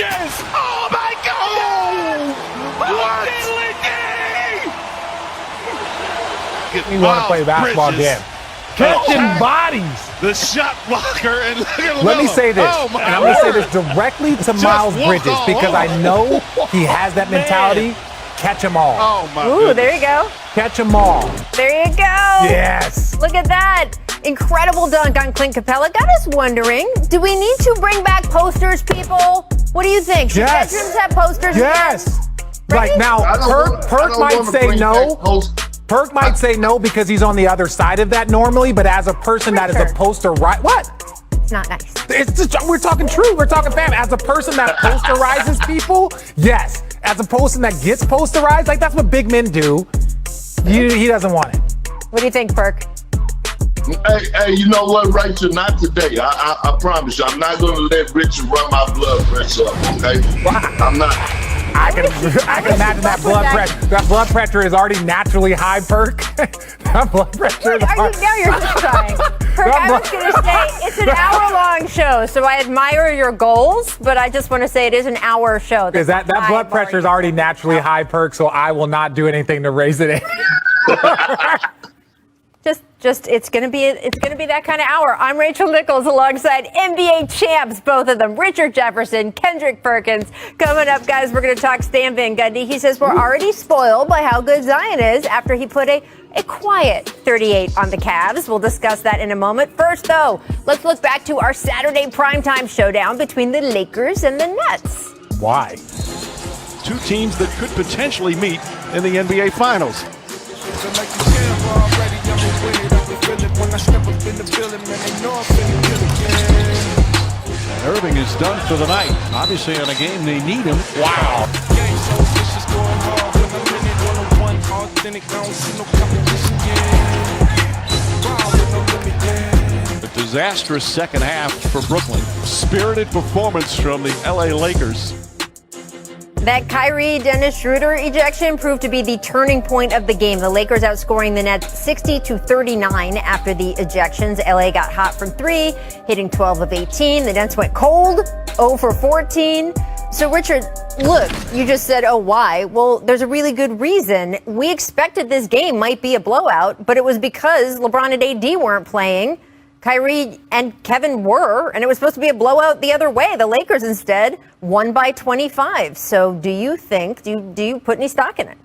Bridges! Oh, my God! What? You want to play a basketball game. Catching bodies. The shot blocker, and look at Let me say this, oh, and I'm going to say this directly to Miles Bridges because I know he has that mentality. Catch them all. Oh, my Ooh, goodness. there you go. Catch them all. There you go. Yes. Look at that. Incredible dunk on Clint Capella. Got us wondering, do we need to bring back posters, people? What do you think? Should Yes. bedrooms have posters Yes. again? Like now, Perk might say no. Perk might say no because he's on the other side of that normally, but as a person that is a poster, right? What? It's not nice. It's just, we're talking true. We're talking fam. As a person that posterizes people, yes. As a person that gets posterized, like that's what big men do. He doesn't want it. What do you think, Perk? Hey, you know what, Rachel? Not today. I promise you. I'm not going to let Richard run my blood pressure up, okay? I'm not. I can imagine that blood pressure. That blood pressure is already naturally high, Perk. That blood pressure is high. Now you're just trying. Perk, I was going to say, it's an hour-long show, so I admire your goals, but I just want to say it is an hour show. Is that blood pressure is already naturally high, Perk, so I will not do anything to raise it. Just it's gonna be that kind of hour. I'm Rachel Nichols alongside NBA champs, both of them, Richard Jefferson, Kendrick Perkins. Coming up, guys, we're gonna talk Stan Van Gundy. He says we're already spoiled by how good Zion is after he put a quiet 38 on the Cavs. We'll discuss that in a moment. First, though, let's look back to our Saturday primetime showdown between the Lakers and the Nets. Why? Two teams that could potentially meet in the NBA Finals. Irving is done for the night. Obviously, on a game they need him. Wow. A disastrous second half for Brooklyn. Spirited performance from the LA Lakers. That Kyrie Dennis Schroeder ejection proved to be the turning point of the game. The Lakers outscoring the Nets 60-39 after the ejections. LA got hot from three, hitting 12 of 18. The Nets went cold, 0 for 14. So, Richard, look, you just said, oh, why? Well, there's a really good reason. We expected this game might be a blowout, but it was because LeBron and AD weren't playing. Kyrie and Kevin were, and it was supposed to be a blowout the other way. The Lakers instead won by 25. So do you put any stock in it?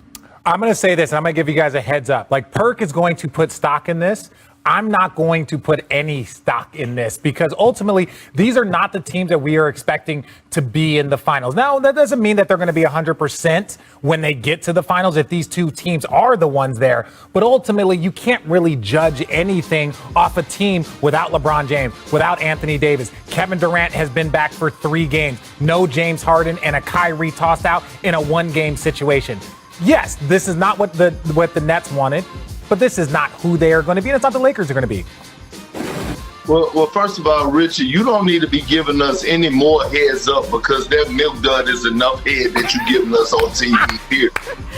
I'm going to say this, and I'm going to give you guys a heads up. Like, Perk is going to put stock in this. I'm not going to put any stock in this because ultimately these are not the teams that we are expecting to be in the finals. Now, that doesn't mean that they're going to be 100% when they get to the finals if these two teams are the ones there. But ultimately, you can't really judge anything off a team without LeBron James, without Anthony Davis. Kevin Durant has been back for 3 games. No James Harden and a Kyrie tossed out in a 1-game situation. Yes, this is not what the Nets wanted. But this is not who they are going to be, and it's not the Lakers are going to be. Well, first of all, Richard, you don't need to be giving us any more heads up because that milk dud is enough head that you're giving us on TV here.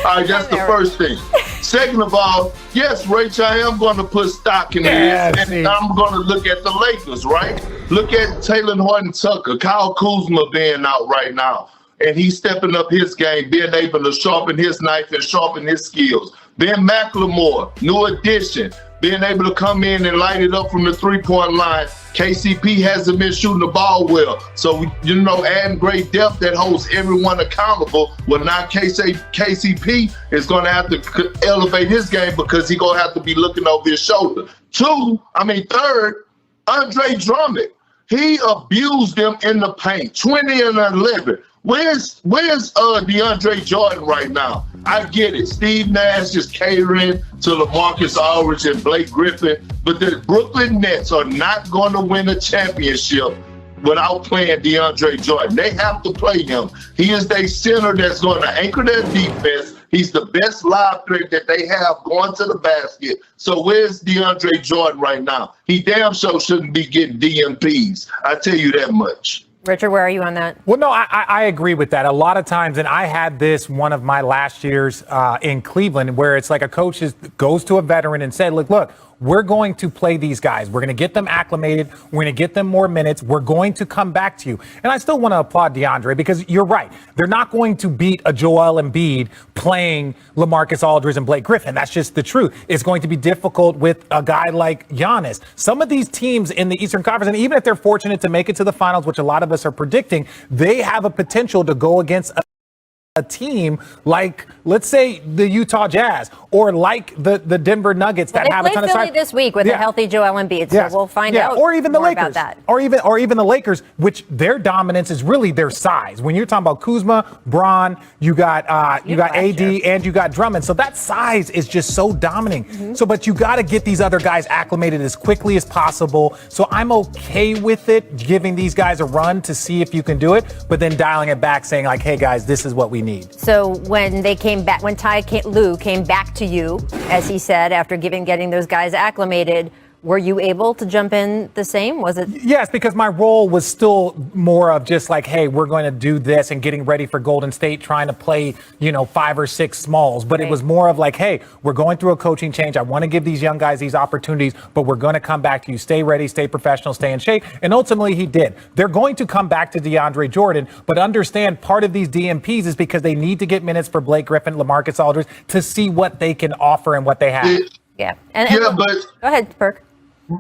All right, that's the first thing. Second of all, yes, Rachel, I am going to put stock in this, and I'm going to look at the Lakers, right? Look at Taylor Horton-Tucker, Kyle Kuzma being out right now, and he's stepping up his game, being able to sharpen his knife and sharpen his skills. Ben McLemore, new addition, being able to come in and light it up from the three-point line. KCP hasn't been shooting the ball well. So, adding great depth that holds everyone accountable. Well, now KCP is going to have to elevate his game because he's going to have to be looking over his shoulder. Third, Andre Drummond. He abused them in the paint, 20 and 11. Where's DeAndre Jordan right now? I get it. Steve Nash is catering to LaMarcus Aldridge and Blake Griffin, but the Brooklyn Nets are not going to win a championship without playing DeAndre Jordan. They have to play him. He is their center that's going to anchor their defense. He's the best live threat that they have going to the basket. So where's DeAndre Jordan right now? He damn sure shouldn't be getting DMPs. I tell you that much. Richard, where are you on that? Well, no, I agree with that. A lot of times, and I had this one of my last years in Cleveland, where it's like a coach goes to a veteran and said, look, we're going to play these guys. We're going to get them acclimated. We're going to get them more minutes. We're going to come back to you. And I still want to applaud DeAndre because you're right. They're not going to beat a Joel Embiid playing LaMarcus Aldridge and Blake Griffin. That's just the truth. It's going to be difficult with a guy like Giannis. Some of these teams in the Eastern Conference, and even if they're fortunate to make it to the finals, which a lot of us are predicting, they have a potential to go against a team like, let's say, the Utah Jazz or like the Denver Nuggets that have a ton of Philly this week with a healthy Joel Embiid, so we'll find out. Or even the more Lakers, about that. or even the Lakers, which their dominance is really their size. When you're talking about Kuzma, Braun, you got AD, and you got Drummond. So that size is just so dominating. So, but you got to get these other guys acclimated as quickly as possible. So I'm okay with it, giving these guys a run to see if you can do it, but then dialing it back, saying like, hey guys, this is what we need. So when they came back, when Lue came back to you, as he said, after getting those guys acclimated, were you able to jump in the same? Was it? Yes, because my role was still more of just like, hey, we're going to do this and getting ready for Golden State, trying to play, 5 or 6 smalls. But It was more of like, hey, we're going through a coaching change. I want to give these young guys these opportunities, but we're going to come back to you. Stay ready, stay professional, stay in shape. And ultimately he did. They're going to come back to DeAndre Jordan, but understand part of these DMPs is because they need to get minutes for Blake Griffin, LaMarcus Aldridge to see what they can offer and what they have. Yeah. But go ahead, Perk.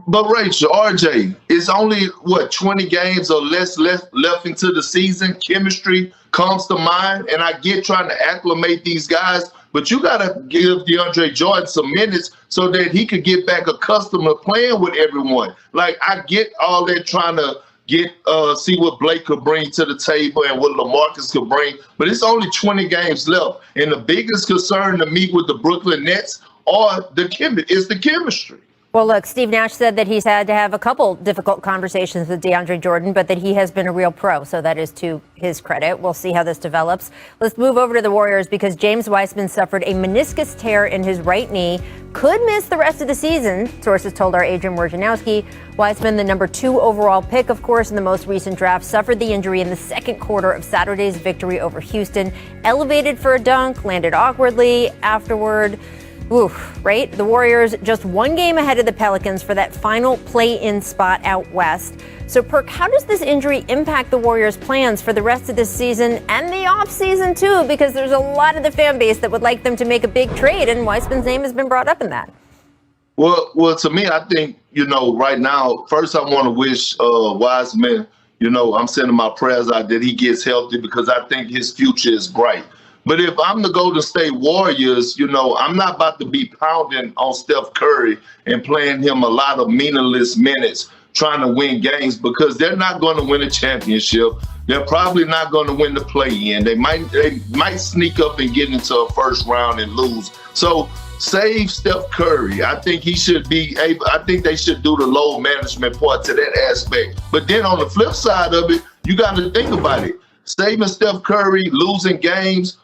But Rachel, RJ, it's only 20 games or less left into the season. Chemistry comes to mind, and I get trying to acclimate these guys, but you got to give DeAndre Jordan some minutes so that he could get back accustomed to playing with everyone. Like, I get all that trying to see what Blake could bring to the table and what LaMarcus could bring, but it's only 20 games left. And the biggest concern to me with the Brooklyn Nets is the chemistry. Well, look, Steve Nash said that he's had to have a couple difficult conversations with DeAndre Jordan, but that he has been a real pro. So that is to his credit. We'll see how this develops. Let's move over to the Warriors because James Wiseman suffered a meniscus tear in his right knee, could miss the rest of the season, sources told our Adrian Wojnarowski. Wiseman, the number 2 overall pick, of course, in the most recent draft, suffered the injury in the second quarter of Saturday's victory over Houston. Elevated for a dunk, landed awkwardly afterward. Oof, right? The Warriors just 1 game ahead of the Pelicans for that final play-in spot out west. So, Perk, how does this injury impact the Warriors' plans for the rest of this season and the offseason, too? Because there's a lot of the fan base that would like them to make a big trade, and Wiseman's name has been brought up in that. Well, to me, I think, right now, first I want to wish Wiseman, I'm sending my prayers out that he gets healthy because I think his future is bright. But if I'm the Golden State Warriors, I'm not about to be pounding on Steph Curry and playing him a lot of meaningless minutes trying to win games because they're not going to win a championship. They're probably not going to win the play-in. They might sneak up and get into a first round and lose. So save Steph Curry. I think he should be able. I think they should do the load management part to that aspect. But then on the flip side of it, you got to think about it. Saving Steph Curry, losing games.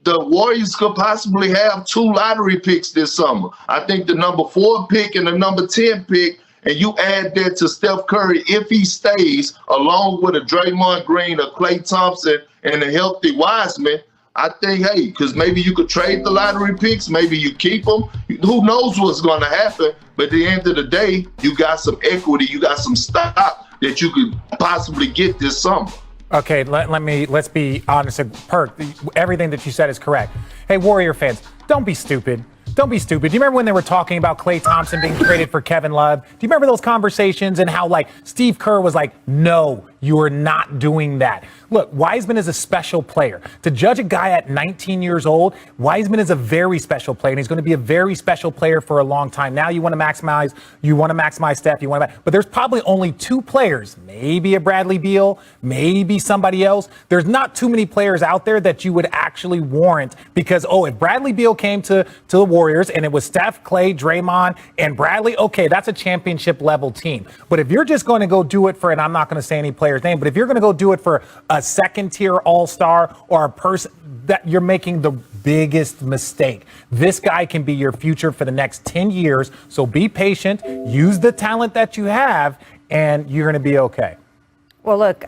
The Warriors could possibly have 2 lottery picks this summer. I think the number 4 pick and the number 10 pick, and you add that to Steph Curry if he stays, along with a Draymond Green, a Klay Thompson, and a healthy Wiseman. I think, hey, because maybe you could trade the lottery picks, maybe you keep them. Who knows what's going to happen? But at the end of the day, you got some equity, you got some stock that you could possibly get this summer. Okay, let's be honest. Perk, everything that you said is correct. Hey, Warrior fans, don't be stupid. Don't be stupid. Do you remember when they were talking about Klay Thompson being traded for Kevin Love? Do you remember those conversations and how Steve Kerr was like, no, you are not doing that. Look, Wiseman is a special player. To judge a guy at 19 years old, Wiseman is a very special player, and he's going to be a very special player for a long time. Now you want to maximize Steph, but there's probably only 2 players, maybe a Bradley Beal, maybe somebody else. There's not too many players out there that you would actually warrant because, if Bradley Beal came to the Warriors and it was Steph, Klay, Draymond, and Bradley, okay, that's a championship level team. But if you're just going to go do it for, and I'm not going to say any player's name, but if you're going to go do it for a second tier all-star or a person, that you're making the biggest mistake. This guy can be your future for the next 10 years. So be patient, use the talent that you have, and you're going to be okay. Well, look,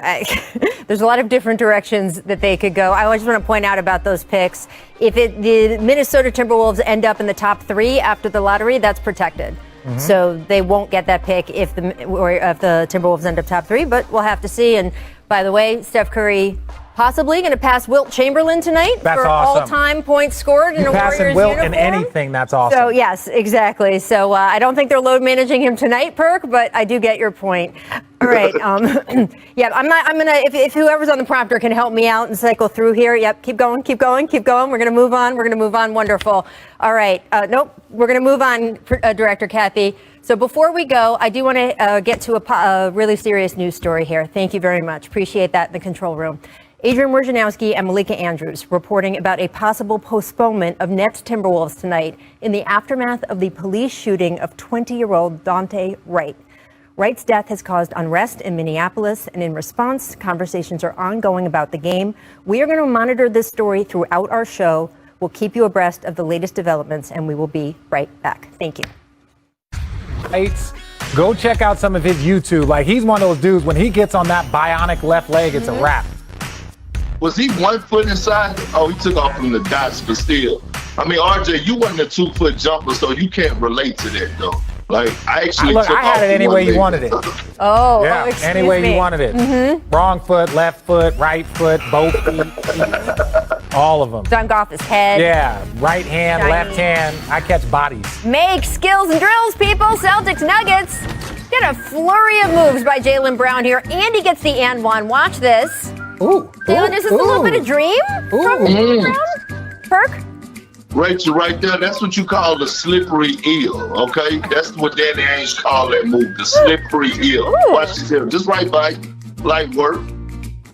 there's a lot of different directions that they could go. I just want to point out about those picks. If the Minnesota Timberwolves end up in the top 3 after the lottery, that's protected. So they won't get that pick if the Timberwolves end up top 3, but we'll have to see. And by the way, Steph Curry possibly going to pass Wilt Chamberlain tonight for awesome. all-time points scored in a Warriors Wilt uniform. in anything, that's awesome. So yes, exactly. So I don't think they're load managing him tonight, Perk, but I do get your point. All right. Yeah, I'm gonna. If whoever's on the prompter can help me out and cycle through here. Yep. Keep going. We're gonna move on. Wonderful. All right. Nope. We're gonna move on, Director Kathy. So before we go, I do want to get to a really serious news story here. Thank you very much. Appreciate that in the control room. Adrian Wojnarowski and Malika Andrews reporting about a possible postponement of Nets Timberwolves tonight in the aftermath of the police shooting of 20-year-old Dante Wright. Wright's death has caused unrest in Minneapolis, and in response, conversations are ongoing about the game. We are going to monitor this story throughout our show. We'll keep you abreast of the latest developments, and we will be right back. Thank you. Go check out some of his YouTube. Like, he's one of those dudes, when he gets on that bionic left leg, it's a wrap. Was he 1 foot inside? Oh, he took off from the dots, but still. I mean, RJ, you wasn't a 2-foot jumper, so you can't relate to that, though. Like, I actually took I had off it any way you wanted it. Oh, Yeah, any way you wanted it. Wrong foot, left foot, right foot, both feet. All of them. Dunk off his head. Yeah, right hand, Shiny. left hand. I catch bodies. Make skills and drills, people. Celtics Nuggets. Get a flurry of moves by Jaylen Brown here. And he gets the and one. Watch this. Ooh. Jaylen, is this a little bit of dream from Jaylen Brown? Perk? Rachel, right there, that's what you call the slippery eel, okay? That's what Danny Ainge called that move, the slippery eel. Ooh. Watch this here. Just right by, light work.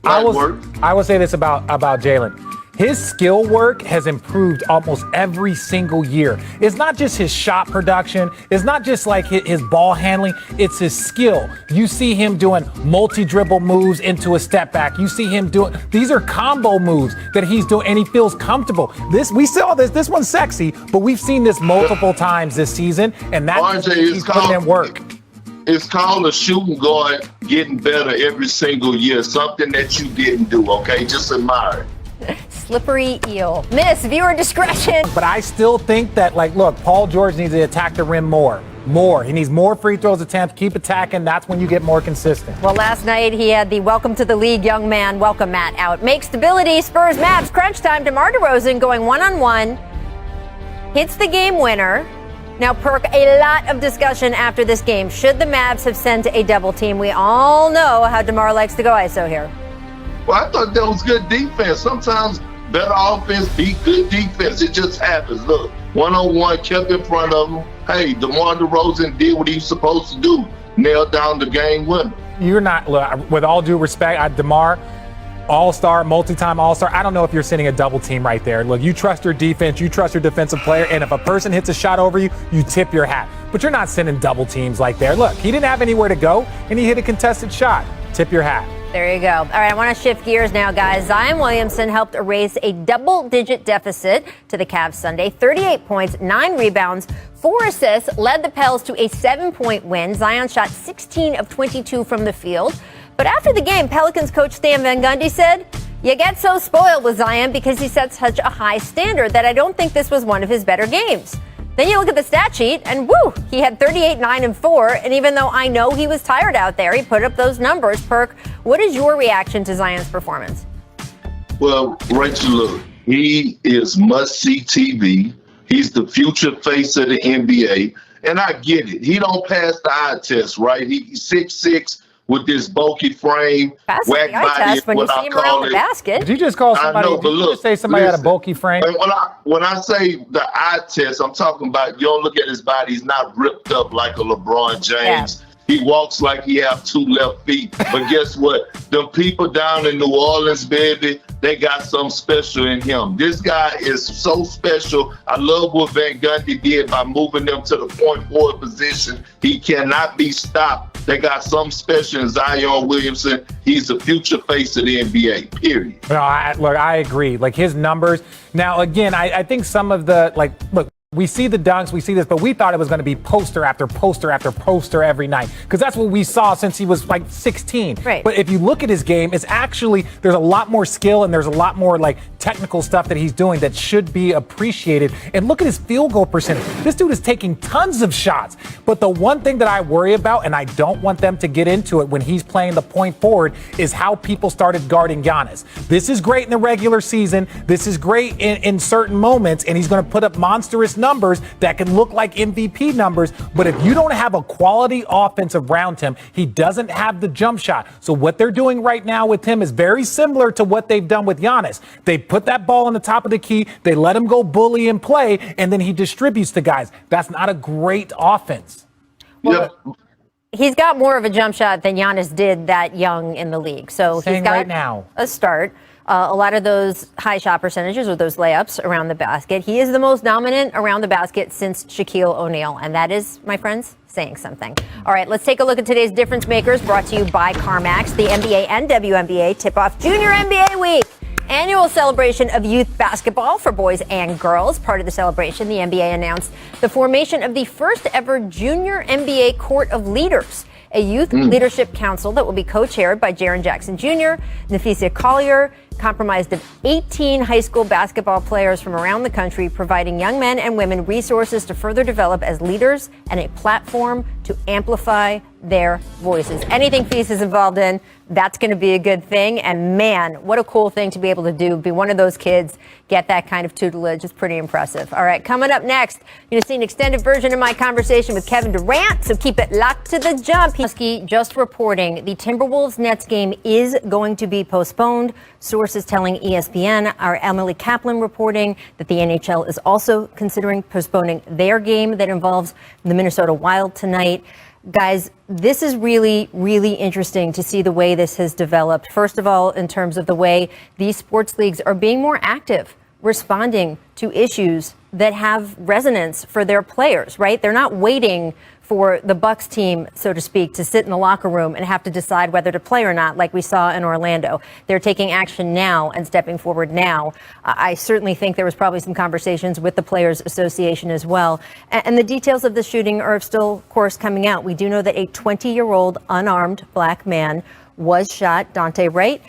I will say this about Jaylen. His skill work has improved almost every single year. It's not just his shot production. It's not just like his ball handling. It's his skill. You see him doing multi-dribble moves into a step back. You see him doing, these are combo moves that he's doing, and he feels comfortable. We saw this one's sexy, but we've seen this multiple times this season, and that's he's putting in work. It's called a shooting guard getting better every single year, something that you didn't do, okay? Just admire it. Slippery eel. Miss, viewer discretion. But I still think that, like, look, Paul George needs to attack the rim more. He needs more free throws attempts. Keep attacking. That's when you get more consistent. Well, last night he had the welcome to the league young man welcome mat out. Make stability. Spurs Mavs crunch time. DeMar DeRozan going one-on-one. Hits the game winner. Now, Perk, a lot of discussion after this game. Should the Mavs have sent a double team? We all know how DeMar likes to go ISO here. Well, I thought that was good defense. Sometimes better offense beat good defense. It just happens. Look, one-on-one, kept in front of him. Hey, DeMar DeRozan did what he was supposed to do. Nailed down the game winner. You're not, look, with all due respect, DeMar, all-star, multi-time all-star, I don't know if you're sending a double team right there. Look, you trust your defense, you trust your defensive player, and if a person hits a shot over you, you tip your hat. But you're not sending double teams like there. Look, he didn't have anywhere to go, and he hit a contested shot. Tip your hat. There you go. All right, I want to shift gears now, guys. Zion Williamson helped erase a double-digit deficit to the Cavs Sunday. 38 points, 9 rebounds, 4 assists, led the Pels to a 7-point win. Zion shot 16 of 22 from the field. But after the game, Pelicans coach Stan Van Gundy said, "You get so spoiled with Zion because he sets such a high standard that I don't think this was one of his better games." Then you look at the stat sheet, and woo, he had 38, 9, and 4. And even though I know he was tired out there, he put up those numbers. Perk, what is your reaction to Zion's performance? Well, Rachel, look, he is must-see TV. He's the future face of the NBA. And I get it. He don't pass the eye test, right? He's 6'6", with this bulky frame, whack body, when you see him around the basket. Did you just call somebody? I know, but look, just say somebody had a bulky frame? When I say the eye test, I'm talking about, you don't look at his body. He's not ripped up like a LeBron James. Yeah. He walks like he have 2 left feet. But guess what? Them people down in New Orleans, baby, they got something special in him. This guy is so special. I love what Van Gundy did by moving them to the point forward position. He cannot be stopped. They got something special in Zion Williamson. He's the future face of the NBA, period. No, I agree. Like, his numbers. Now, again, I think some of the, like, look, We see the dunks, we see this, but we thought it was going to be poster after poster after poster every night because that's what we saw since he was like 16. Right. But if you look at his game, it's actually, there's a lot more skill and there's a lot more like technical stuff that he's doing that should be appreciated. And look at his field goal percentage. This dude is taking tons of shots. But the one thing that I worry about, and I don't want them to get into it when he's playing the point forward, is how people started guarding Giannis. This is great in the regular season. This is great in certain moments, and he's going to put up monstrous numbers that can look like MVP numbers. But if you don't have a quality offense around him, he doesn't have the jump shot. So what they're doing right now with him is very similar to what they've done with Giannis. They put that ball on the top of the key, they let him go bully and play, and then he distributes to guys. That's not a great offense. Well, he's got more of a jump shot than Giannis did that young in the league. So he's got right now a start. A lot of those high shot percentages or those layups around the basket. He is the most dominant around the basket since Shaquille O'Neal. And that is, my friends, saying something. All right, let's take a look at today's difference makers brought to you by CarMax. The NBA and WNBA tip off Junior NBA Week. Annual celebration of youth basketball for boys and girls. Part of the celebration, the NBA announced the formation of the first ever Junior NBA Court of Leaders, a youth leadership council that will be co-chaired by Jaren Jackson Jr., Nafisa Collier, comprised of 18 high school basketball players from around the country, providing young men and women resources to further develop as leaders and a platform to amplify their voices. Anything Feast is involved in, that's going to be a good thing. And man, what a cool thing to be able to do. Be one of those kids, get that kind of tutelage. It's pretty impressive. All right, coming up next, you're going to see an extended version of my conversation with Kevin Durant. So keep it locked to the jump. Husky just reporting the Timberwolves-Nets game is going to be postponed. Sources telling ESPN, our Emily Kaplan reporting that the NHL is also considering postponing their game that involves the Minnesota Wild tonight. Guys, this is really, really interesting to see the way this has developed. First of all, in terms of the way these sports leagues are being more active, responding to issues that have resonance for their players, right? They're not waiting for the Bucks team, so to speak, to sit in the locker room and have to decide whether to play or not, like we saw in Orlando. They're taking action now and stepping forward now. I certainly think there was probably some conversations with the Players Association as well. And the details of the shooting are still, of course, coming out. We do know that a 20-year-old unarmed black man was shot, Dante Wright.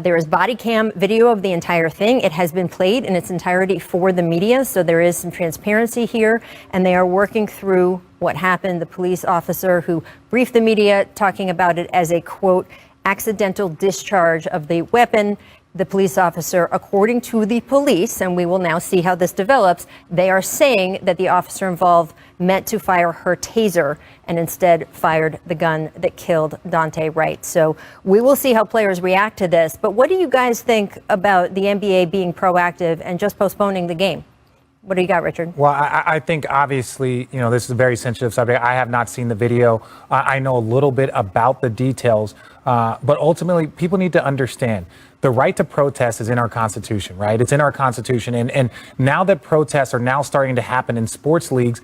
There is body cam video of the entire thing. It has been played in its entirety for the media, so there is some transparency here, and they are working through what happened. The police officer who briefed the media talking about it as a, quote, accidental discharge of the weapon. The police officer, according to the police, and we will now see how this develops, they are saying that the officer involved meant to fire her taser and instead fired the gun that killed Dante Wright. So we will see how players react to this. But what do you guys think about the NBA being proactive and just postponing the game? What do you got, Richard? Well, I think obviously, you know, this is a very sensitive subject. I have not seen the video. I know a little bit about the details, but ultimately people need to understand the right to protest is in our Constitution, right? It's in our Constitution. And now that protests are now starting to happen in sports leagues,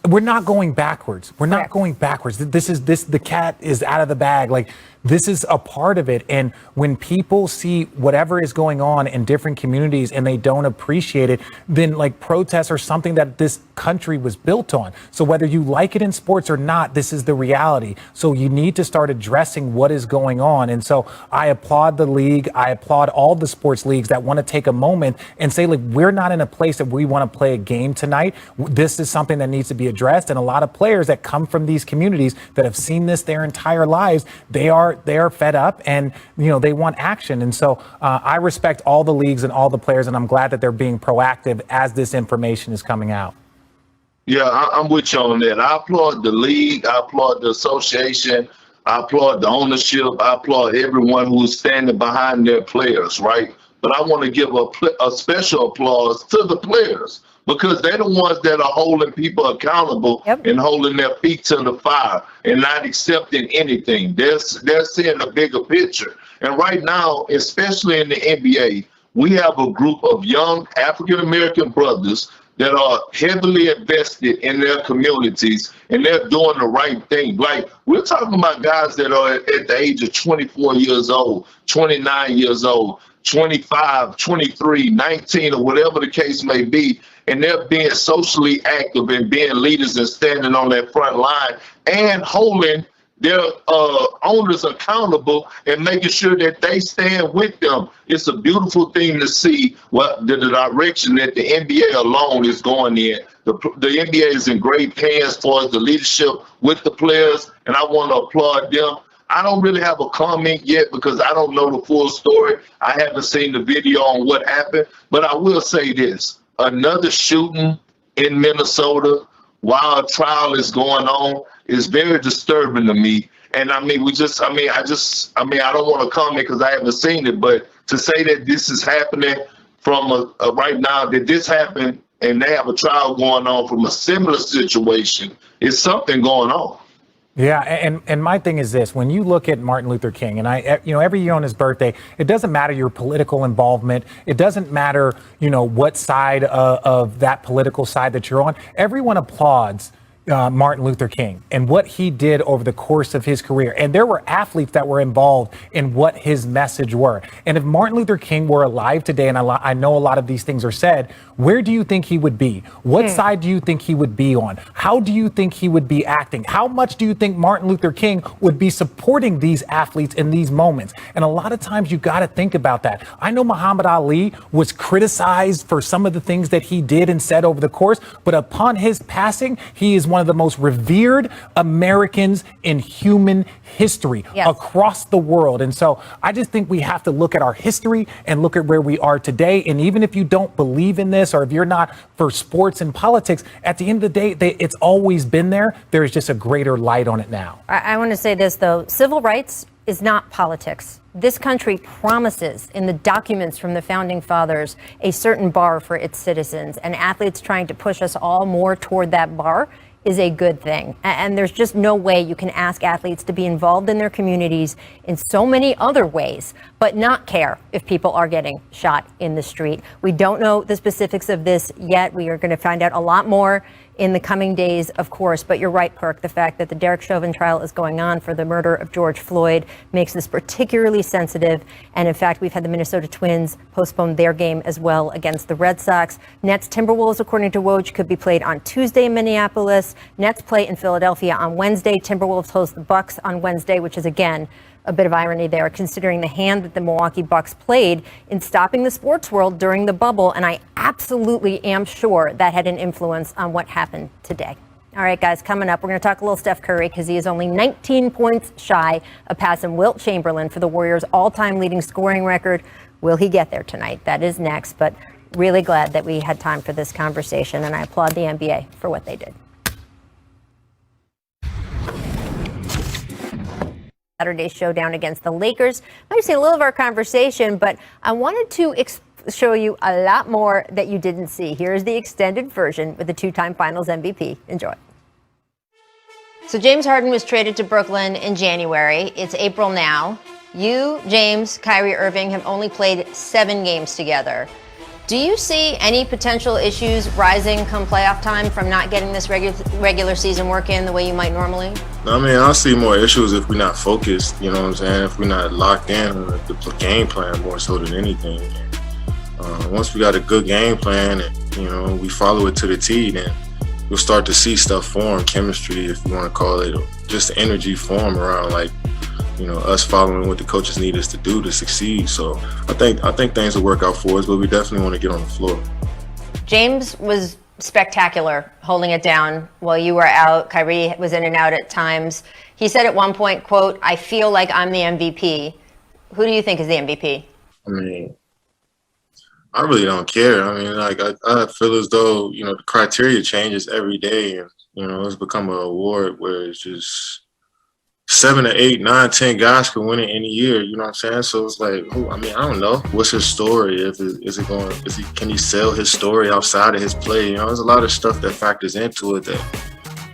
we're not going backwards. We're not going backwards. The cat is out of the bag. Like, this is a part of it. And when people see whatever is going on in different communities and they don't appreciate it, then like protests are something that this country was built on. So whether you like it in sports or not, this is the reality. So you need to start addressing what is going on. And so I applaud the league. I applaud all the sports leagues that want to take a moment and say, like, we're not in a place that we want to play a game tonight. This is something that needs to be addressed. And a lot of players that come from these communities that have seen this their entire lives, they are fed up and, you know, they want action. And so I respect all the leagues and all the players, and I'm glad that they're being proactive as this information is coming out. Yeah, I'm with you on that. I applaud the league. I applaud the association. I applaud the ownership. I applaud everyone who is standing behind their players, right? But I want to give a special applause to the players, because they're the ones that are holding people accountable and holding their feet to the fire and not accepting anything. They're seeing a bigger picture. And right now, especially in the NBA, we have a group of young African-American brothers that are heavily invested in their communities, and they're doing the right thing. Like, we're talking about guys that are at the age of 24 years old, 29 years old, 25, 23, 19, or whatever the case may be, and they're being socially active and being leaders and standing on that front line and holding their owners accountable and making sure that they stand with them. It's a beautiful thing to see what the direction that the NBA alone is going in. The NBA is in great hands as far as the leadership with the players, and I want to applaud them. I don't really have a comment yet because I don't know the full story. I haven't seen the video on what happened, but I will say this. Another shooting in Minnesota while a trial is going on is very disturbing to me. And I mean, I don't want to comment because I haven't seen it, but to say that this is happening from right now, that this happened and they have a trial going on from a similar situation, is something going on. Yeah, and my thing is this: when you look at Martin Luther King, and every year on his birthday, it doesn't matter your political involvement, it doesn't matter, what side of that political side that you're on. Everyone applauds Martin Luther King and what he did over the course of his career. And there were athletes that were involved in what his message were. And if Martin Luther King were alive today, and I know a lot of these things are said, where do you think he would be? What side do you think he would be on? How do you think he would be acting? How much do you think Martin Luther King would be supporting these athletes in these moments? And a lot of times you got to think about that. I know Muhammad Ali was criticized for some of the things that he did and said over the course, but upon his passing, he is one of the most revered Americans in human history across the world. And so I just think we have to look at our history and look at where we are today. And even if you don't believe in this, or if you're not for sports and politics, at the end of the day, it's always been there. There is just a greater light on it now. I want to say this, though. Civil rights is not politics. This country promises in the documents from the founding fathers a certain bar for its citizens, and athletes trying to push us all more toward that bar is a good thing. And there's just no way you can ask athletes to be involved in their communities in so many other ways, but not care if people are getting shot in the street. We don't know the specifics of this yet. We are going to find out a lot more in the coming days, of course. But you're right, Perk. The fact that the Derek Chauvin trial is going on for the murder of George Floyd makes this particularly sensitive. And in fact, we've had the Minnesota Twins postpone their game as well against the Red Sox. Nets Timberwolves, according to Woj, could be played on Tuesday in Minneapolis. Nets play in Philadelphia on Wednesday. Timberwolves host the Bucks on Wednesday, which is, again, a bit of irony there, considering the hand that the Milwaukee Bucks played in stopping the sports world during the bubble. And I absolutely am sure that had an influence on what happened today. All right, guys, coming up, we're going to talk a little Steph Curry because he is only 19 points shy of passing Wilt Chamberlain for the Warriors' all-time leading scoring record. Will he get there tonight? That is next. But really glad that we had time for this conversation, and I applaud the NBA for what they did. Saturday's showdown against the Lakers. I've seen a little of our conversation, but I wanted to show you a lot more that you didn't see. Here's the extended version with the two-time Finals MVP. Enjoy. So James Harden was traded to Brooklyn in January. It's April now. You, James, Kyrie Irving have only played 7 games together. Do you see any potential issues rising come playoff time from not getting this regular season work in the way you might normally? I mean, I see more issues if we're not focused, you know what I'm saying? If we're not locked in on the game plan more so than anything. Once we got a good game plan and, we follow it to the T, then you'll start to see stuff form, chemistry, if you want to call it, or just energy form around, us following what the coaches need us to do to succeed. So I think things will work out for us, but we definitely want to get on the floor. James was spectacular holding it down while you were out. Kyrie was in and out at times. He said at one point, quote, "I feel like I'm the MVP." Who do you think is the MVP? I mean, I really don't care. I mean, I feel as though, the criteria changes every day, and, it's become an award where it's just 7 to 8, 9, 10 guys can win it any year. You know what I'm saying? So it's like, I don't know. What's his story? Can he sell his story outside of his play? There's a lot of stuff that factors into it that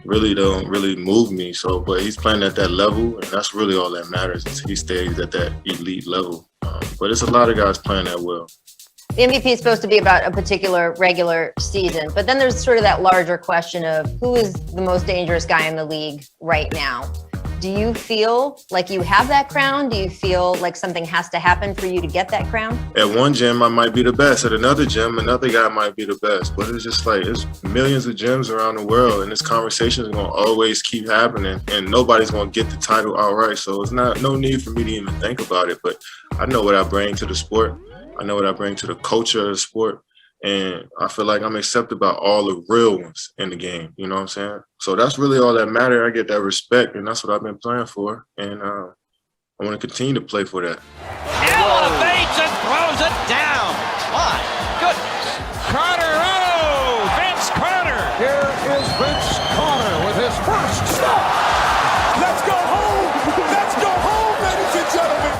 really don't really move me. So, but he's playing at that level, and that's really all that matters is he stays at that elite level. But it's a lot of guys playing that well. The MVP is supposed to be about a particular regular season, but then there's sort of that larger question of who is the most dangerous guy in the league right now. Do you feel like you have that crown? Do you feel like something has to happen for you to get that crown? At one gym, I might be the best. At another gym, another guy might be the best. But it's just like, there's millions of gyms around the world, and this conversation is going to always keep happening, and nobody's going to get the title outright. So it's no need for me to even think about it. But I know what I bring to the sport. I know what I bring to the culture of the sport. And I feel like I'm accepted by all the real ones in the game. You know what I'm saying? So that's really all that matters. I get that respect, and that's what I've been playing for. And I want to continue to play for that. Elevates and throws it down. My goodness. Carter, Vince Carter. Here is Vince Carter with his first stop. Let's go home. Let's go home, ladies and gentlemen.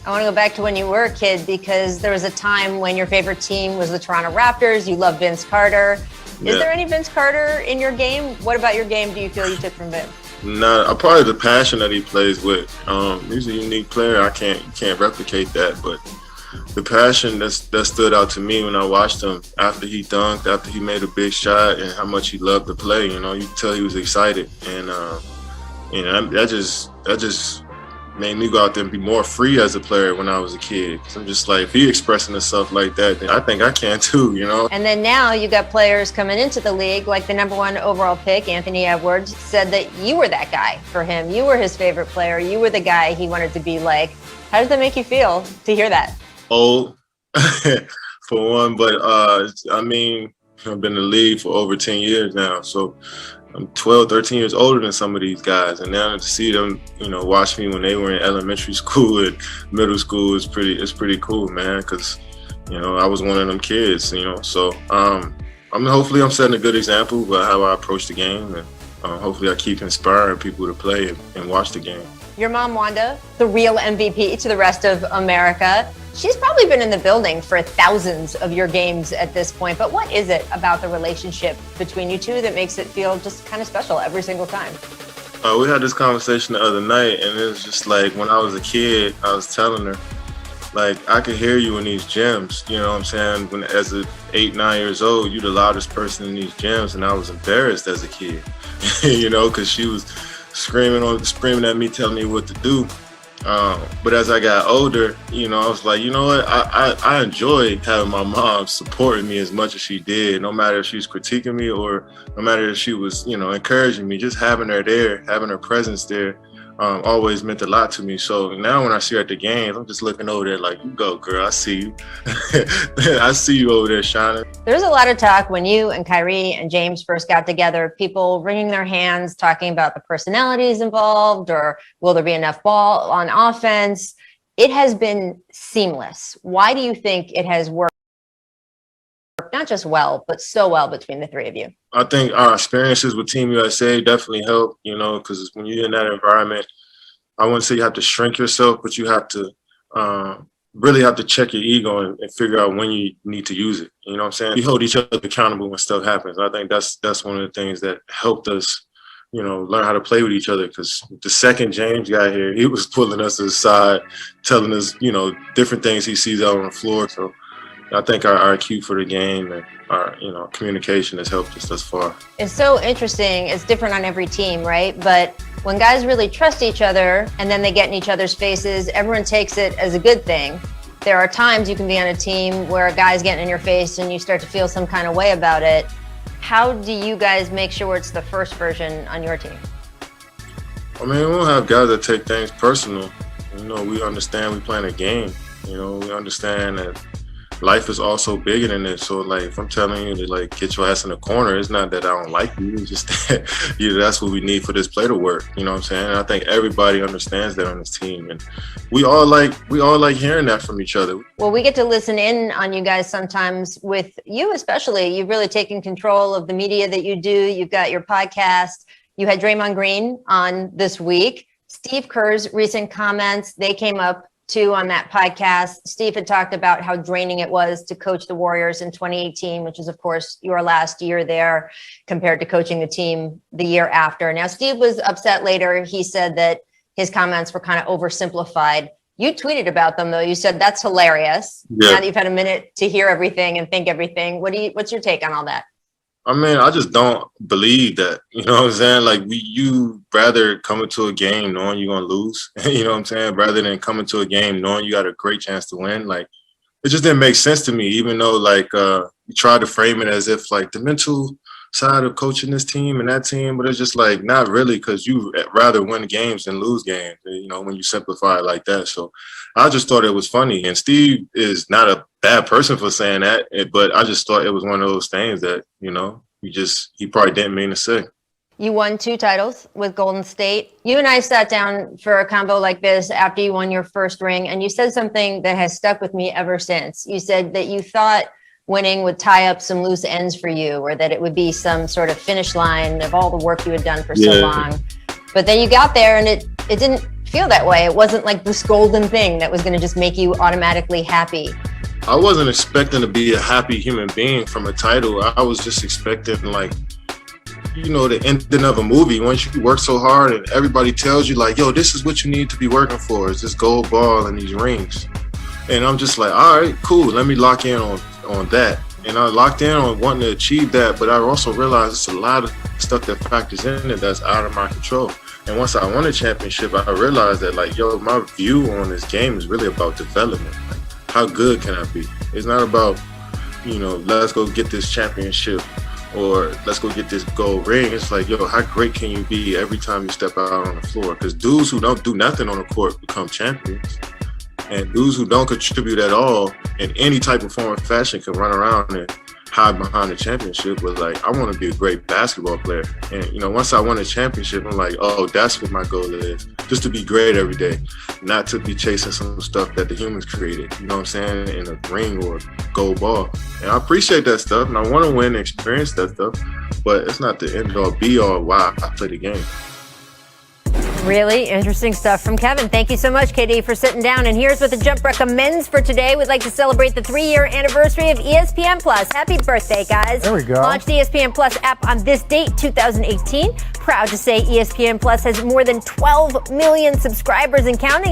I want to go back to when you were a kid, because there was a time when your favorite team was the Toronto Raptors. You loved Vince Carter. Is there any Vince Carter in your game? What about your game do you feel you took from Vince? Nah, probably the passion that he plays with. He's a unique player. I can't replicate that, but the passion that stood out to me when I watched him after he dunked, after he made a big shot, and how much he loved to play. You know, you could tell he was excited, and that just made me go out there and be more free as a player when I was a kid. So I'm just like, if he expressing himself like that, then I think I can too, you know? And then now you got players coming into the league, like the #1 overall pick, Anthony Edwards, said that you were that guy for him. You were his favorite player. You were the guy he wanted to be like. How does that make you feel to hear that? Old, for one, but I mean, I've been in the league for over 10 years now, so I'm 12, 13 years older than some of these guys, and now to see them, you know, watch me when they were in elementary school and middle school is pretty cool, man. Because, you know, I was one of them kids, you know. So hopefully I'm setting a good example about how I approach the game, and hopefully I keep inspiring people to play and watch the game. Your mom, Wanda, the real MVP to the rest of America. She's probably been in the building for thousands of your games at this point, but what is it about the relationship between you two that makes it feel just kind of special every single time? We had this conversation the other night, and it was just like, when I was a kid, I was telling her, like, I could hear you in these gyms, you know what I'm saying? When as a 8, 9 years old, you're the loudest person in these gyms, and I was embarrassed as a kid, you know, because she was screaming at me, telling me what to do. But as I got older, you know, I was like, you know what? I enjoyed having my mom supporting me as much as she did, no matter if she was critiquing me or no matter if she was, you know, encouraging me. Just having her there, having her presence there, always meant a lot to me. So now when I see her at the games, I'm just looking over there like, you go, girl, I see you. I see you over there shining. There's a lot of talk when you and Kyrie and James first got together, people wringing their hands, talking about the personalities involved, or will there be enough ball on offense? It has been seamless. Why do you think it has worked not just well, but so well between the three of you? I think our experiences with Team USA definitely help, you know, because when you're in that environment, I wouldn't say you have to shrink yourself, but you have to really have to check your ego and figure out when you need to use it. You know what I'm saying? We hold each other accountable when stuff happens. I think that's one of the things that helped us, you know, learn how to play with each other, because the second James got here, he was pulling us aside, telling us, you know, different things he sees out on the floor. So I think our IQ for the game and our, you know, communication has helped us thus far. It's so interesting. It's different on every team, right? But when guys really trust each other and then they get in each other's faces, everyone takes it as a good thing. There are times you can be on a team where a guy's getting in your face and you start to feel some kind of way about it. How do you guys make sure it's the first version on your team? I mean, we don't have guys that take things personal. You know, we understand we playing a game. You know, we understand that life is also bigger than this. So, like, if I'm telling you to, like, get your ass in the corner, it's not that I don't like you. It's just that, you know, that's what we need for this play to work. You know what I'm saying? And I think everybody understands that on this team. And we all like hearing that from each other. Well, we get to listen in on you guys sometimes. With you especially, you've really taken control of the media that you do. You've got your podcast. You had Draymond Green on this week. Steve Kerr's recent comments, they came up too on that podcast. Steve had talked about how draining it was to coach the Warriors in 2018, which is, of course, your last year there compared to coaching the team the year after. Now, Steve was upset later. He said that his comments were kind of oversimplified. You tweeted about them, though. You said that's hilarious. Yeah. Now that you've had a minute to hear everything and think everything, what's your take on all that? I mean, I just don't believe that. You know what I'm saying? Like, you rather come into a game knowing you're gonna lose. You know what I'm saying? Rather than come into a game knowing you got a great chance to win. Like, it just didn't make sense to me. Even though, like, you tried to frame it as if like the mental side of coaching this team and that team, but it's just like not really, because you rather win games than lose games. You know, when you simplify it like that. So I just thought it was funny. And Steve is not a bad person for saying that, but I just thought it was one of those things that, you know, he probably didn't mean to say. You won 2 titles with Golden State. You and I sat down for a combo like this after you won your first ring, and you said something that has stuck with me ever since. You said that you thought winning would tie up some loose ends for you, or that it would be some sort of finish line of all the work you had done for so long. But then you got there and it didn't feel that way. It wasn't like this golden thing that was going to just make you automatically happy. I wasn't expecting to be a happy human being from a title. I was just expecting, like, you know, the ending of a movie. Once you work so hard and everybody tells you, like, yo, this is what you need to be working for, is this gold ball and these rings. And I'm just like, all right, cool. Let me lock in on that. And I locked in on wanting to achieve that, but I also realized it's a lot of stuff that factors in it that's out of my control. And once I won a championship, I realized that, like, yo, my view on this game is really about development. Like, how good can I be? It's not about, you know, let's go get this championship or let's go get this gold ring. It's like, yo, how great can you be every time you step out on the floor? Because dudes who don't do nothing on the court become champions. And dudes who don't contribute at all in any type of form or fashion can run around and hide behind the championship. But, like, I want to be a great basketball player. And, you know, once I won a championship, I'm like, oh, that's what my goal is. Just to be great every day, not to be chasing some stuff that the humans created, you know what I'm saying, in a ring or gold ball. And I appreciate that stuff, and I want to win and experience that stuff, but it's not the end all be all why I play the game. Really interesting stuff from Kevin. Thank you so much, KD, for sitting down. And here's what the Jump recommends for today. We'd like to celebrate the 3-year anniversary of ESPN Plus. Happy birthday, guys. There we go. Launched the ESPN Plus app on this date, 2018. Proud to say ESPN Plus has more than 12 million subscribers and counting.